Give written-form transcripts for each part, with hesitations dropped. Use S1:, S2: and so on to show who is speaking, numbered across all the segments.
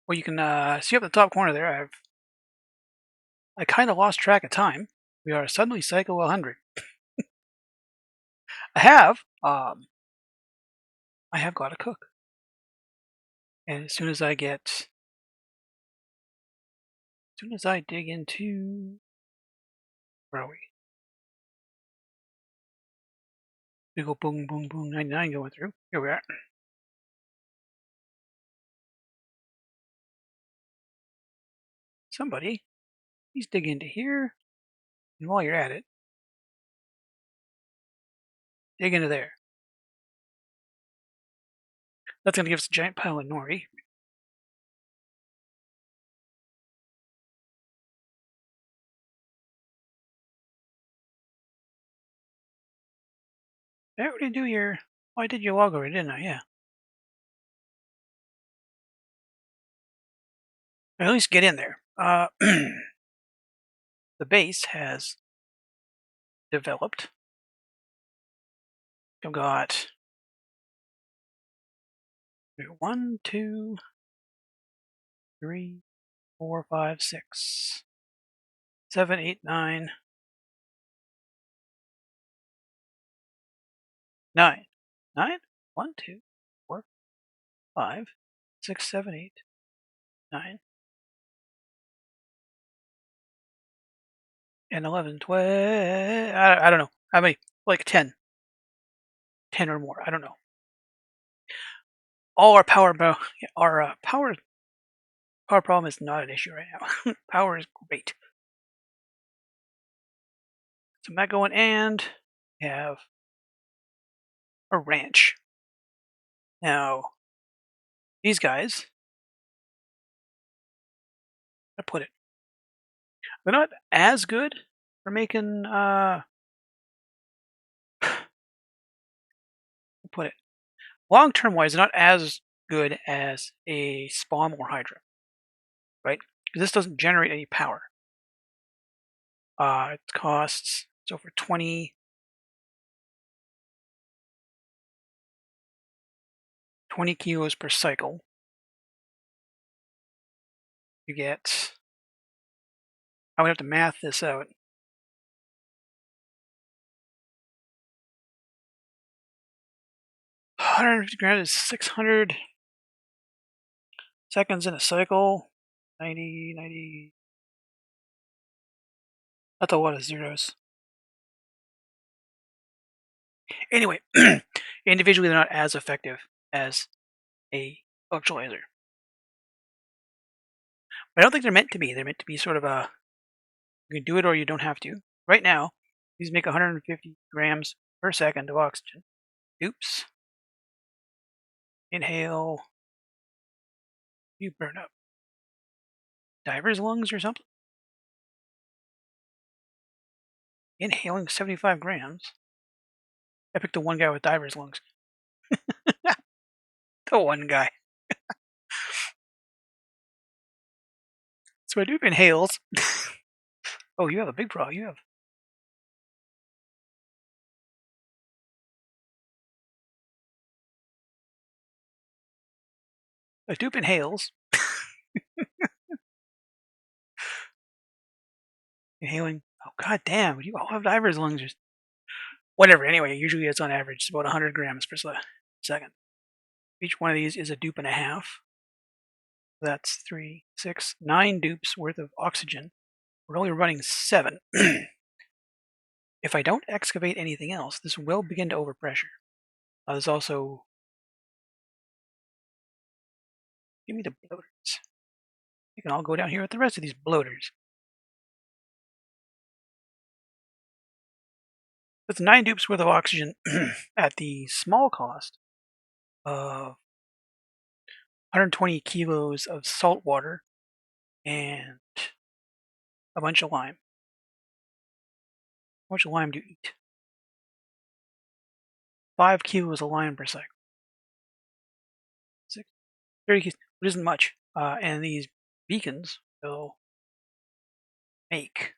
S1: Well, you can see up the top corner there. I kind of lost track of time. We are suddenly Psycho 100. I have got to cook, and as soon as I dig into, where are we? We go boom, boom, boom, 99 going through. Here we are. Somebody, please dig into here, and while you're at it, dig into there. That's going to give us a giant pile of nori. I already do your... Oh, I did your log already, didn't I? Yeah. Or at least get in there. The base has developed. I've got 1, 2, 3, 4, 5, 6, 7, 8, 9, 9. 9? 1, 2, 4, 5, 6, 7, 8, 9, and 11, 12. I don't know. How many? Like 10. 10 or more. I don't know. All our power problem is not an issue right now. Power is great. So I'm not going, and we have a ranch. Now, these guys, I put it, they're not as good for making put it long-term wise, they're not as good as a spawn or hydra, right? Because this doesn't generate any power. It costs, so for 20 kilos per cycle, you get, I would have to math this out. $150 is 600 seconds in a cycle. 90. That's a lot of zeros. Anyway, individually they're not as effective as a electrolyzer. But I don't think they're meant to be. They're meant to be sort of a, you can do it or you don't have to. Right now, these make 150 grams per second of oxygen. Oops. Inhale. You burn up. Diver's lungs or something? Inhaling 75 grams. I picked the one guy with diver's lungs. The one guy. So I do inhales. Oh, you have a big problem. You have. A dupe inhales. Inhaling. Oh, god damn. You all have diver's lungs. Or whatever. Anyway, usually it's on average it's about 100 grams per second. Each one of these is a dupe and a half. That's 3, 6, 9 dupes worth of oxygen. We're only running 7. If I don't excavate anything else, this will begin to overpressure. There's also... Give me the bloaters. You can all go down here with the rest of these bloaters. That's 9 dupes worth of oxygen at the small cost of 120 kilos of salt water and a bunch of lime. How much lime do you eat? 5 kilos of lime per cycle. 30 kilos, which isn't much. And these beacons will make,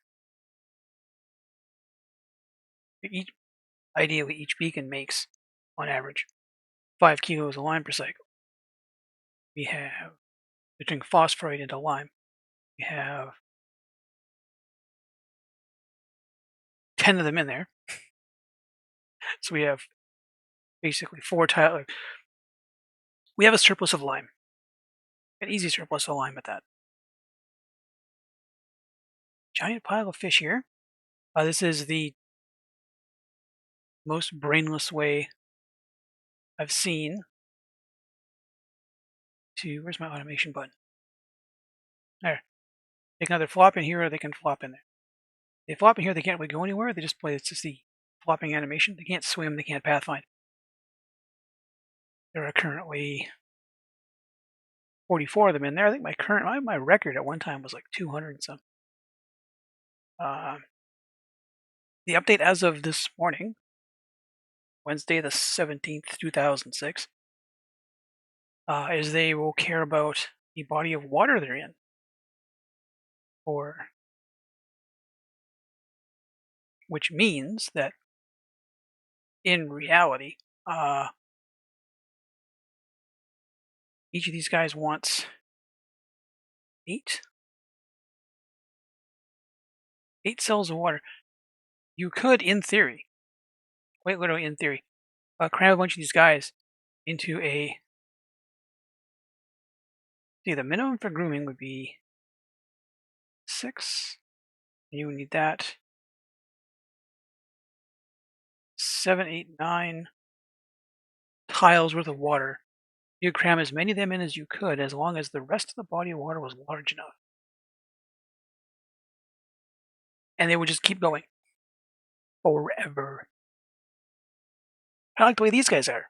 S1: ideally each beacon makes, on average, 5 kilos of lime per cycle. We have They turning phosphorite into lime. We have 10 of them in there. So we have basically 4 tiles. We have a surplus of lime. An easy surplus of lime at that. Giant pile of fish here. This is the most brainless way I've seen to. Where's my automation button? There. They can either flop in here or they can flop in there. They flop in here, they can't really go anywhere. They just play. It's just the flopping animation. They can't swim. They can't pathfind. There are currently 44 of them in there. I think my record at one time was like 200 and some. The update as of this morning, Wednesday the 17th, 2006, is they will care about the body of water they're in. Which means that in reality, each of these guys wants 8 cells of water. You could, in theory, quite literally in theory, cram a bunch of these guys into a. See, the minimum for grooming would be 6. You would need that. 7, 8, 9 tiles worth of water. You could cram as many of them in as you could, as long as the rest of the body of water was large enough. And they would just keep going. Forever. I like the way these guys are.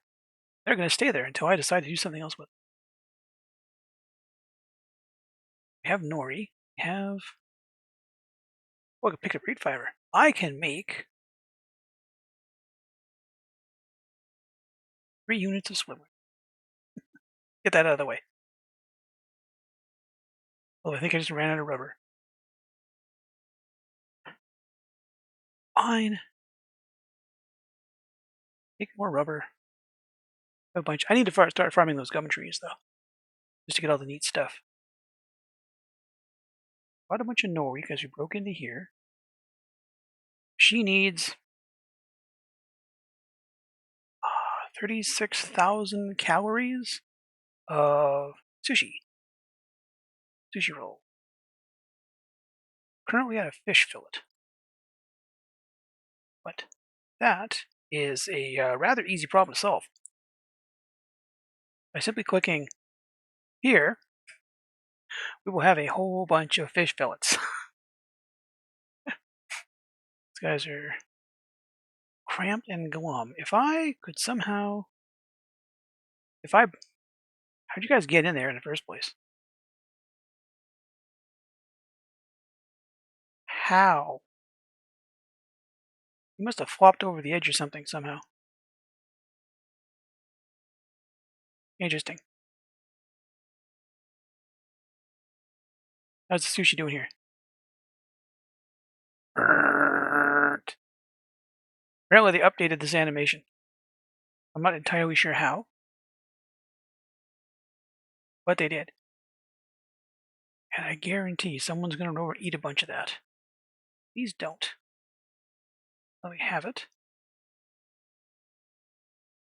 S1: They're going to stay there until I decide to do something else with them. We have nori. We have. Oh, I can pick up reed fiber. I can make 3 units of swimwear. Get that out of the way. Oh, I think I just ran out of rubber. Fine. Make more rubber. A bunch. I need to start farming those gum trees, though. Just to get all the neat stuff. Bought a bunch of nori because we broke into here. She needs 36,000 calories of sushi. Sushi roll. Currently at a fish fillet. But that is a rather easy problem to solve. By simply clicking here, we will have a whole bunch of fish fillets. These guys are cramped and glum. If I could somehow. How'd you guys get in there in the first place? How? You must have flopped over the edge or something somehow. Interesting. How's the sushi doing here? Apparently they updated this animation. I'm not entirely sure how, but they did. And I guarantee someone's going to eat a bunch of that. Please don't. Let me have it.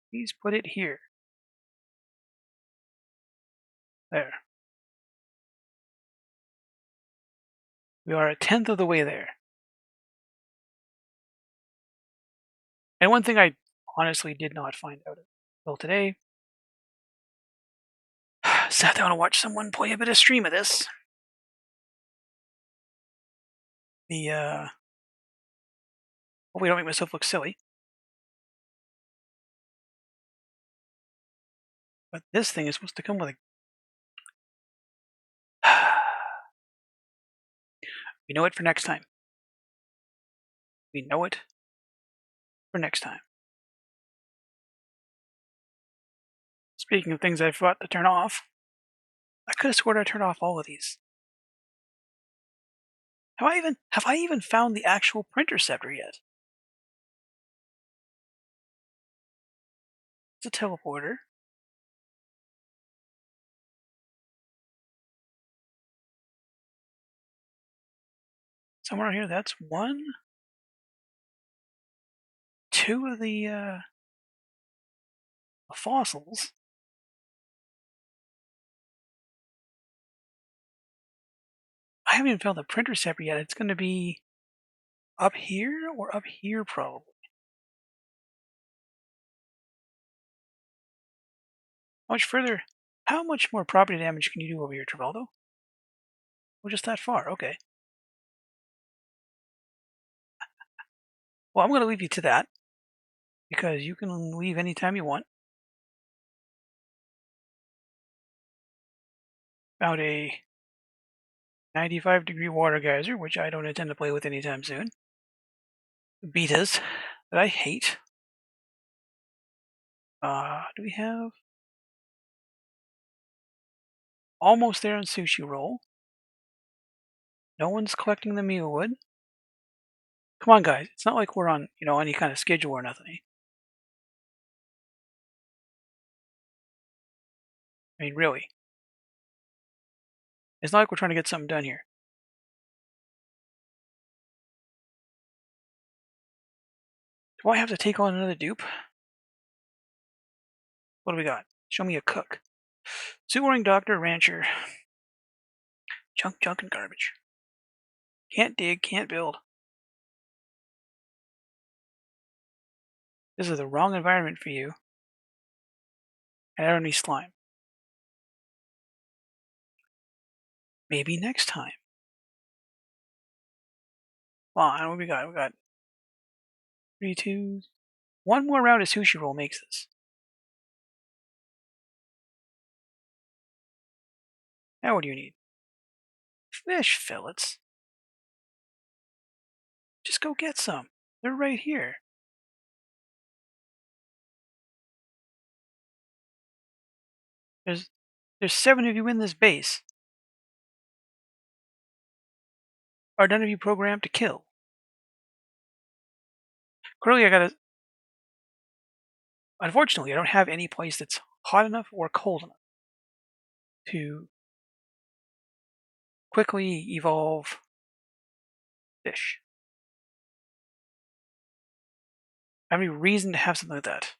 S1: Please put it here. There. We are 1/10 of the way there. And one thing I honestly did not find out until today. Sat down and watched someone play a bit of stream of this. Hopefully I don't make myself look silly. But this thing is supposed to come with a. We know it for next time. We know it for next time. Speaking of things I forgot to turn off, I could have sworn I turned off all of these. Have I even found the actual printer scepter yet? It's a teleporter. Somewhere here, that's one. Two of the fossils. I haven't even found the printer separate yet. It's going to be up here or up here, probably. Much further. How much more property damage can you do over here, Travaldo? Oh, just that far. Okay. Well, I'm going to leave you to that because you can leave anytime you want. Found a 95-degree water geyser, which I don't intend to play with anytime soon. Betas that I hate. Do we have almost there on Sushi Roll? No one's collecting the mealwood. Come on, guys. It's not like we're on, any kind of schedule or nothing. I mean, really. It's not like we're trying to get something done here. Do I have to take on another dupe? What do we got? Show me a cook. Sewering doctor, rancher. Junk, and garbage. Can't dig, can't build. This is the wrong environment for you. And I don't need slime. Maybe next time. Come on, what we got? We got 3, 2. One more round of sushi roll makes this. Now what do you need? Fish fillets. Just go get some. They're right here. There's 7 of you in this base. Are none of you programmed to kill? Clearly, unfortunately, I don't have any place that's hot enough or cold enough to quickly evolve fish. I have any reason to have something like that.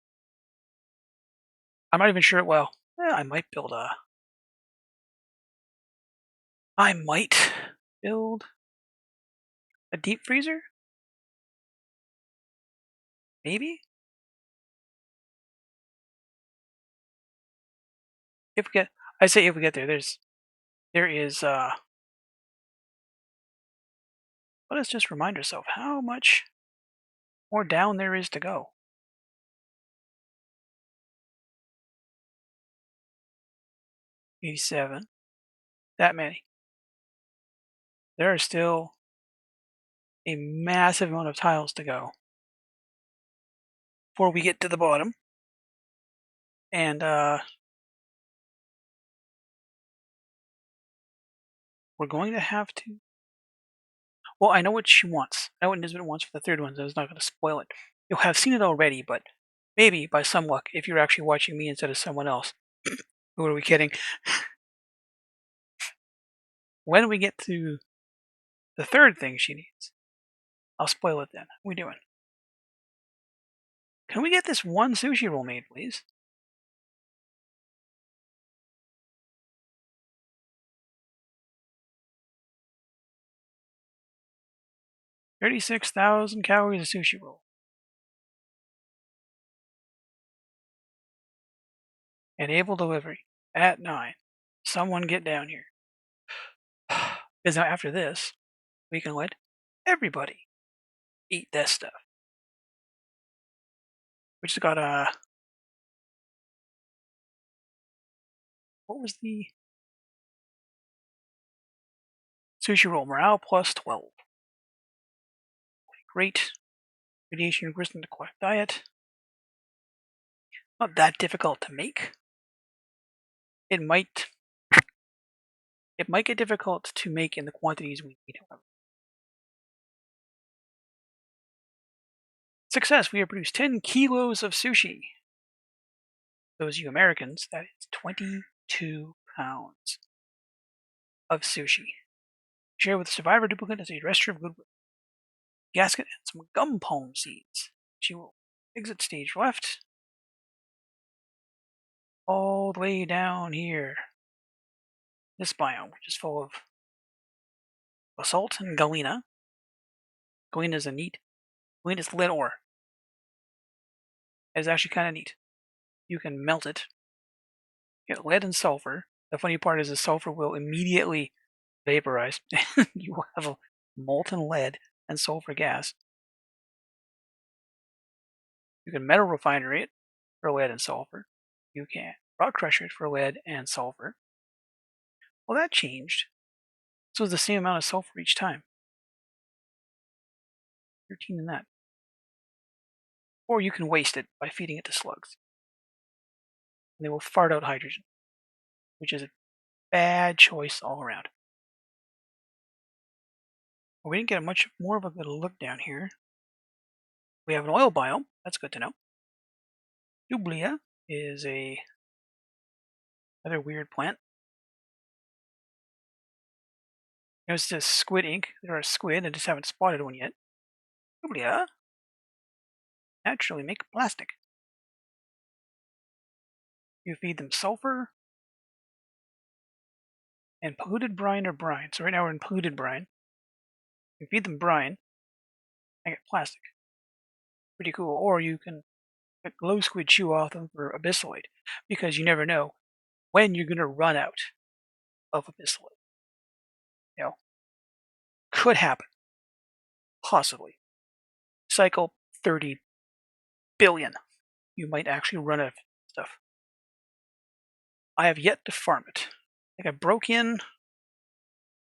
S1: I'm not even sure. Well, I might build a. I might build a deep freezer. Maybe. If we get, I say if we get there. There is. Let us just remind ourselves how much more down there is to go. 87. That many. There are still a massive amount of tiles to go before we get to the bottom. And we're going to have to. Well, I know what she wants. I know what Nisbet wants for the third one, so I was not going to spoil it. You'll have seen it already, but maybe by some luck, if you're actually watching me instead of someone else. Who are we kidding? When we get to the third thing she needs, I'll spoil it then. What are we doing? Can we get this one sushi roll made, please? $36,000 calories of sushi roll. Enable delivery at 9. Someone get down here. Because now after this, we can let everybody eat this stuff. We just got a. What was the sushi roll? Morale plus 12. Great. Radiation resistant to quiet diet. Not that difficult to make. It might get difficult to make in the quantities we need, however. Success! We have produced 10 kilos of sushi. Those of you Americans, that is 22 pounds of sushi. Share with the survivor duplicate as a gesture of goodwill. Gasket and some gum palm seeds. She will exit stage left. All the way down here. This biome, which is full of basalt and galena. Galena is Galena is lead ore. It's actually kind of neat. You can melt it. Get lead and sulfur. The funny part is the sulfur will immediately vaporize. You will have a molten lead and sulfur gas. You can metal refinery it for lead and sulfur. You can rock crusher it for lead and sulfur. Well, that changed. So it's the same amount of sulfur each time. 13 in that. Or you can waste it by feeding it to slugs. And they will fart out hydrogen, which is a bad choice all around. Well, we didn't get much more of a good look down here. We have an oil biome. That's good to know. Dublia is another weird plant. Notice this squid ink. There are squid. I just haven't spotted one yet. Dublia naturally make plastic. You feed them sulfur and polluted brine or brine. So right now we're in polluted brine. You feed them brine and get plastic. Pretty cool. Or you can get glow squid chew off them for abyssalate, because you never know when you're going to run out of abyssalate. You know, could happen. Possibly. Cycle 30 billion. You might actually run out of stuff. I have yet to farm it. I think I broke in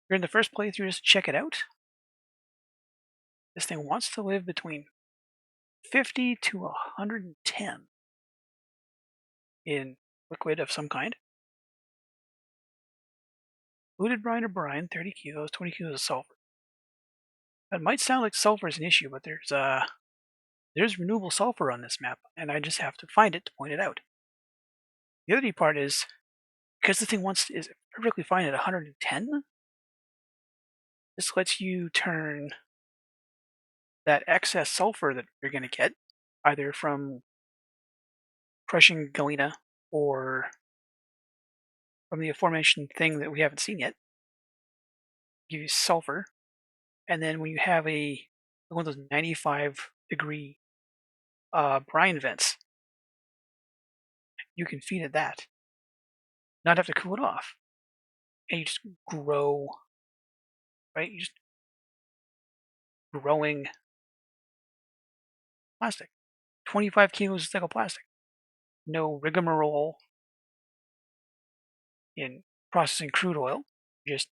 S1: during the first playthrough just to check it out. This thing wants to live between 50 to 110 in liquid of some kind. Polluted brine or brine, 30 kilos, 20 kilos of sulfur. That might sound like sulfur is an issue, but there's renewable sulfur on this map, and I just have to find it to point it out. The other neat part is, because the thing is perfectly fine at 110, this lets you turn that excess sulfur that you're going to get, either from crushing galena or from the aforementioned thing that we haven't seen yet, give you sulfur, and then when you have one of those 95-degree brine vents, you can feed it that, not have to cool it off, and you just grow, right? You just growing plastic. 25 kilos of cycle plastic. No rigmarole in processing crude oil. Just,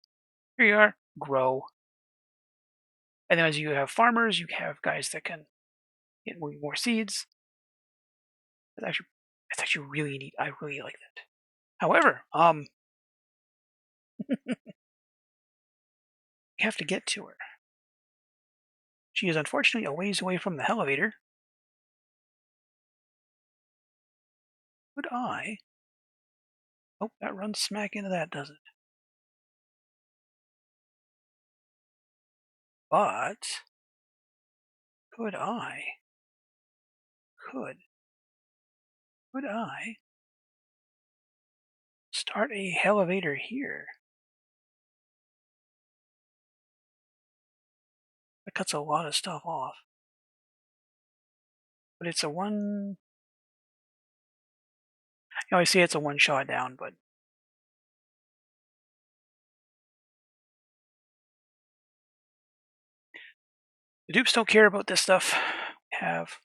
S1: here you are, grow. And then as you have farmers, you have guys that can get more seeds. It's actually really neat. I really like that. However, you have to get to her. She is unfortunately a ways away from the elevator. Could I? Oh, that runs smack into that, does it? But could I? Could I start a elevator here? That cuts a lot of stuff off. But it's a one. I see it's a one shot down, but the dupes don't care about this stuff. We have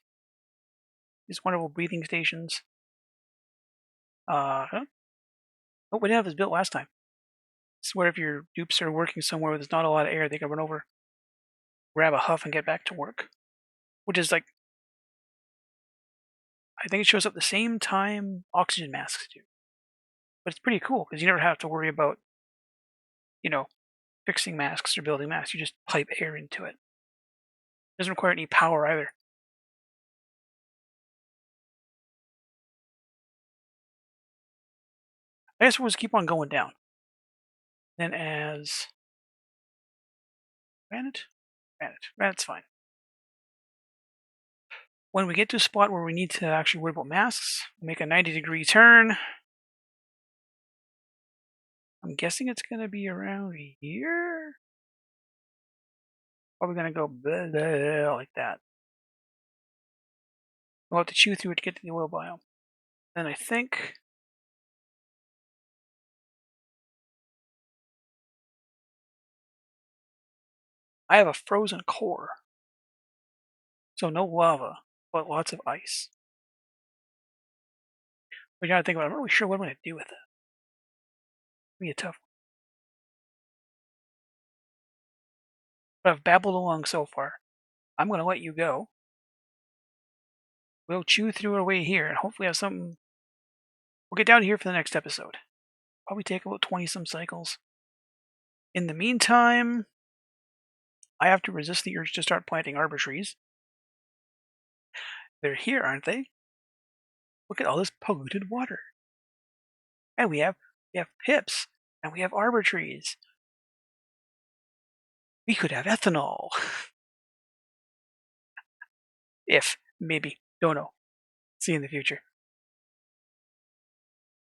S1: these wonderful breathing stations. What we didn't have this built last time. It's where if your dupes are working somewhere where there's not a lot of air, they can run over, grab a huff, and get back to work. Which is like, I think it shows up the same time oxygen masks do. But it's pretty cool because you never have to worry about, fixing masks or building masks. You just pipe air into it. Doesn't require any power either. I guess we'll just keep on going down. Then as Granite? Granite. Granite's fine. When we get to a spot where we need to actually worry about masks, make a 90-degree turn. I'm guessing it's going to be around here. Probably going to go blah, blah, blah, like that. We'll have to chew through it to get to the oil biome. And I think I have a frozen core. So no lava, but lots of ice. We gotta think about it. I'm not really sure what I'm gonna do with it. It'll be a tough one. But I've babbled along so far. I'm gonna let you go. We'll chew through our way here and hopefully have something. We'll get down here for the next episode. Probably take about 20 some cycles. In the meantime, I have to resist the urge to start planting arbor trees. They're here, aren't they? Look at all this polluted water. And we have pips, and we have arbor trees. We could have ethanol. If, maybe, don't know. See you in the future.